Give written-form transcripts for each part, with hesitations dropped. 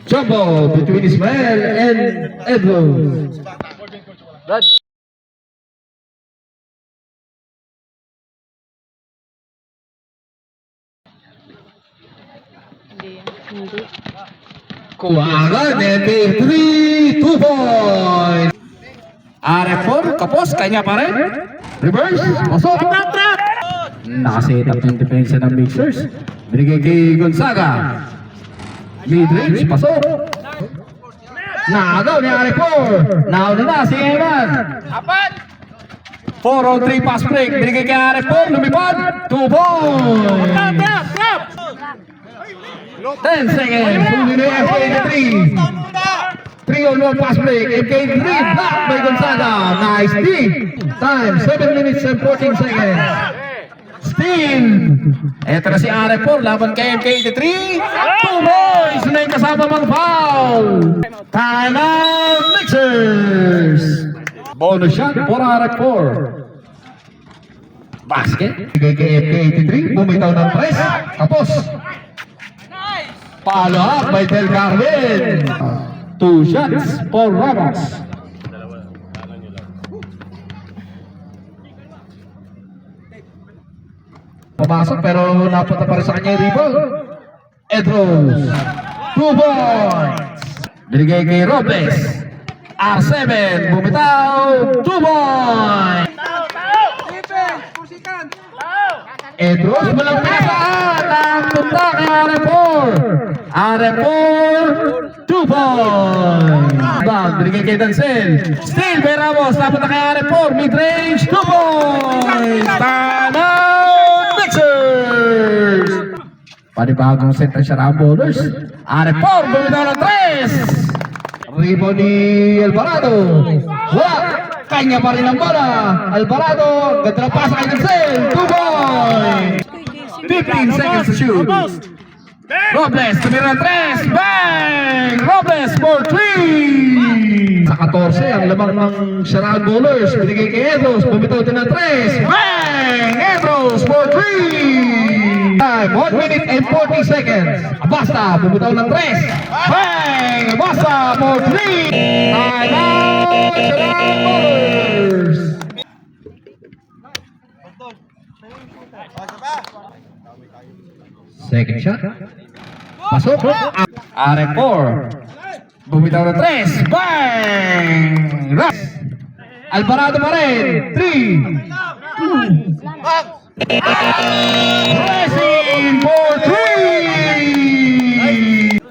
Jumbo between Ismael and Edwin. Hindi. Kuha agad, NBA 3, 2 points. RF4, kapos, kanya pa rin. Reverse, pasok. Nakaset up yung depensa ng Mixers. Binigay kay Gonzaga. Mid-range, pasok. Naagaw ni RF4. Nauna na si Evan. 4-on-3 pass break. Binigay kay RF4, lumipad. 2 points. 10 seconds. Huli na yung FK3. 3-on-1 pass break. FK3 block by Gonzaga. Nice D. Time 7 minutes and 14 seconds. Steal. Eto na si RF4 laban kay MK83. 2 points na yung kasama mang foul. Time out Mixers. Bonus shot for RF4. Basket. Bigay kay MK83. Bumitaw ng press. Tapos. Follow up by Del Carmen. 2 shots for Ramos. Pumasok pero napunta pa rin sa kanya yung rebound. Edros. 2 points. Binigay kay Robles. R7. Bumitaw. 2 points. Edros walang pinasaan. Ang punta kay RF4. RF4. 2 points. Bang. Binigay kay Dancel. Steal by Ramos. Napunta kay RF4. Mid-range. 2 points. Time out Mixers. Panibagong set na siya ng bowlers. RF4. Bumitaw ng 3. Rebound ni Alvarado. Wala. Kanya pa rin ang bola. Alvarado. Ganda na pasa kay Dancel. 2 points. 15 seconds to shoot. Robles, tumira ng 3. Bang! Robles for 3. Sa 14, ang lamang ng Sharan Bowlers. Binigay kay Edros. Bumitaw din ng 3. Bang! Edros for 3. Time, 1 minute and 40 seconds. Abasta, bumitaw ng 3. Bang! Abasta for 3. Time out! Sharan Bowlers. Second shot. Pasok. RF4. Bumitaw na 3. Bang! Rush. Alvarado pa rin. 3. Pressing for 3.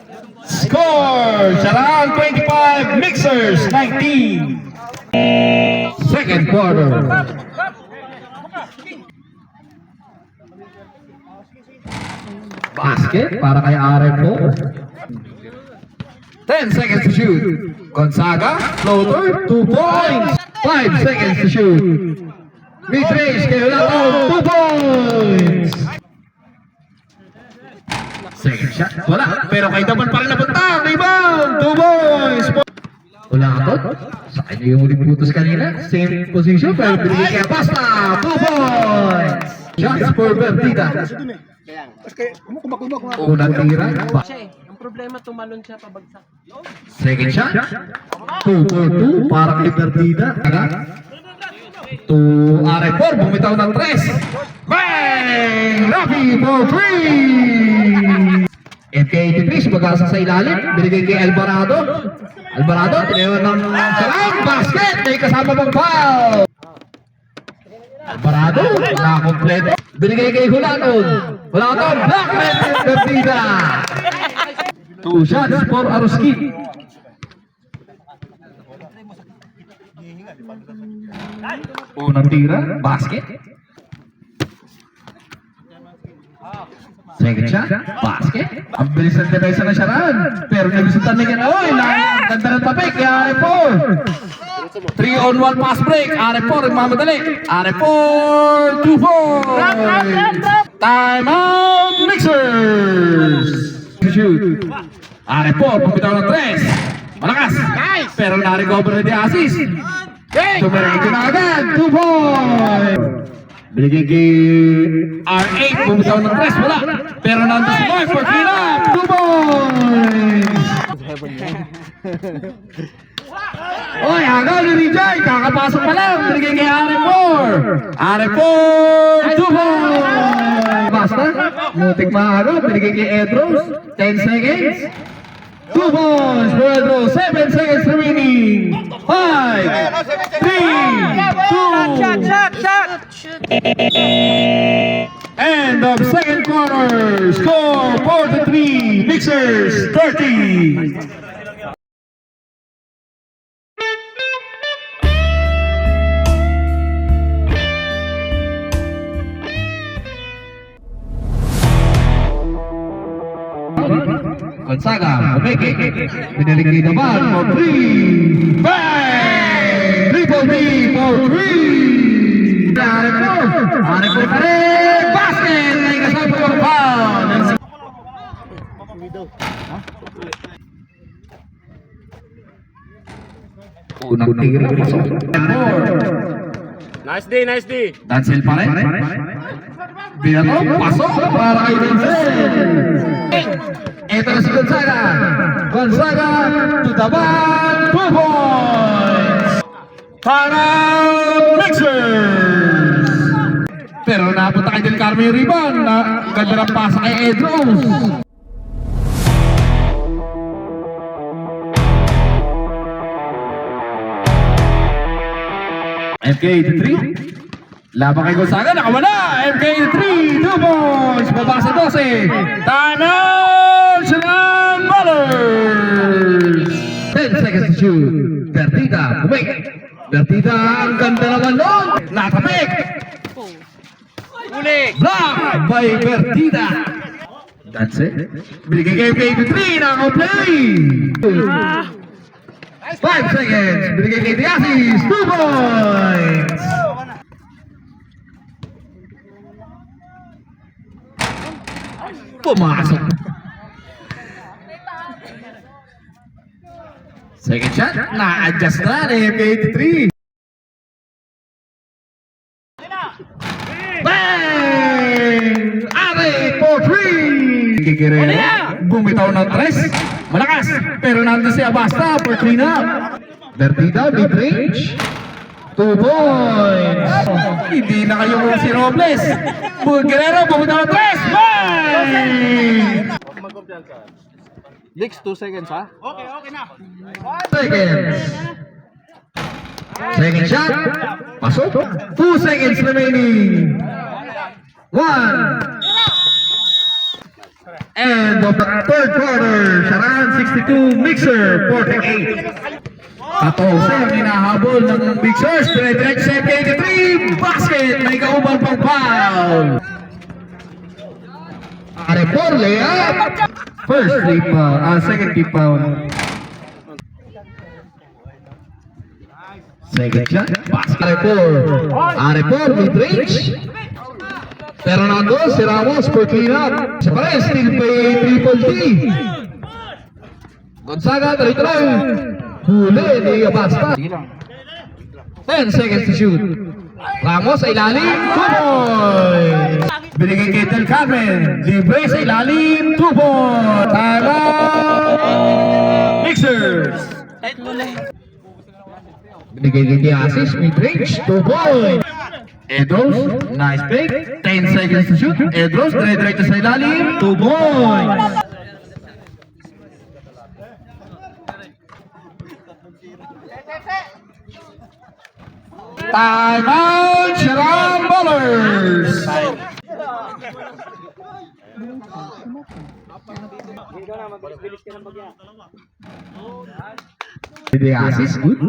Score. Sharan 25. Mixers 19. Second quarter. Basket para kay RF4. 10 seconds to shoot. Gonzaga, floater, 2 points. 5 seconds to shoot. Mid-range, kay Hulato, 2 points. Second shot, wala. Pero kay Daman pa rin napunta. Rebound, 2 points. Hulato, sa kanya yung uling putos kanina. Same position, pero binigay kay Basta, 2 points. Shots for Bertida. Unang tira. Ang problema, tumalon siya pabagsak. Second shot. 2 for 2 para kay Bertida. To RF4, bumitaw ng 3. Bang! Rafi for 3. FK83, sumagasa sa ilalim. Binigay kay Alvarado. Alvarado, tinayon ng sarang basket. May kasama pang foul. Alvarado, nakakompleto. Binigay kay Hulaton. Hulaton, block net Bertida. 2 shots for Aruski. Unang tira, basket. Second shot, basket. Ang bilis ng depensa na Sharan. Pero nabisutan na yan. Oy, ganda ng tapik. RF4. 3-on-1 pass break. RF4, mamadali. RF4, 2-4. Time out, Mixers. Shoot. RF4, pumitaw ng 3. Malakas. Pero na-recover na di assist. Tumireto na agad. 2 points. Binigay kay R8. Bumitaw ng 3. Wala. Pero nandun si Mark for clean up. 2 points. Oy, agaw ni Rijay, kakapasok pa lang, binigay kay R4. R4, 2 points. Basta, mutik maagaw, binigay kay Edros, 10 seconds. 2 points for Edros, 7 seconds remaining. 5, 3, 2. End of second quarter, score 4-3, Mixers 30. Gonzaga, Umeke, binalik naman for 3, bang! Triple D for 3! Areko pa rin, basket! May kasama for foul! Unang tira, pasok. Nice D, nice D. Dancel pa rin. Binato, pasok para kay Dancel. Ito na si Gonzaga. Gonzaga to the ball, 2 points. Para Mixers. Pero napunta kay Del Carmen yung rebound. Ganda ng pasa kay Edros. MK83. Laban kay Gonzaga, nakawala. MK83, 2 points. Baba sa 12. Time out! Sinan Ballers! 10 seconds to shoot. Bertita, bumik. Bertita, ang ganda naman nun. Nakapik. Block by Bertita. That's it. Binigay kay MK83, nakaplay. 5 seconds. Binigay kay Diasis, 2 points. Pumasok. Second shot, na-adjust na ni MK83. Bang! Are for 3! Kikirero, bumitaw ng 3. Malakas, pero nandun si Abasta for clean up. Bertida, mid-range. 2 points. Hindi na kayo si Robles. Guerrero, bumitaw ng 3. Bang! Leaks, 2 seconds ha? Seconds. Second shot. Pasok. 2 seconds remaining. 1. End of the third quarter. Sharan 62, Mixer 48. 14 hinahabol ng Mixers. Direct sa MK83. Basket. May kaubang pang foul. Arepor layup. First rebound, second rebound. Second shot, basket Arepor mid-range. Pero nandun si Ramos for clean up. Siya pa rin, still pay triple D. Gonzaga, tuloy-tuloy. Huli ni Basta. 10 seconds to shoot. Ramos sa ilalim, 2 points. Binigay kay Del Carmen, libre sa ilalim, 2 points. Tara! Mixers. Binigay kay Diasis, mid-range, 2 points. Edros, nice pick, 10 seconds to shoot. Edros, dire-diretso sa ilalim, 2 points. Time out, Sharan Ballers! The assist, good.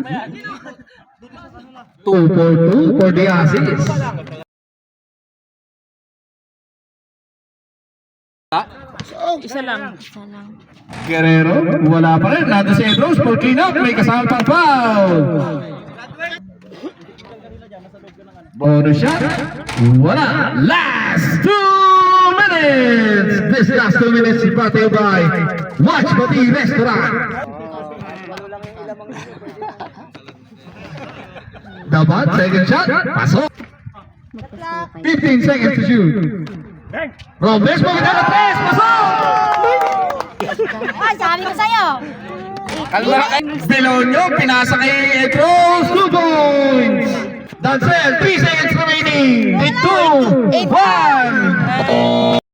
2 for 2 for the assist. Isa lang. Guerrero, wala pa rin. Nado si Edros for clean up. May kasama pang foul. Bonus shot. Wala. Last 2 minutes. This last 2 minutes is brought to you by Watch Pati Restaurant. Dapat, second shot. Pasok. 15 seconds to shoot. Robles, maganda na 3. Pasok! Ay, sabi ko sa'yo. Kalma kayo. Belonyo, pinasa kay Edros, 2 points. Dancel, 3 seconds remaining. 2, 1.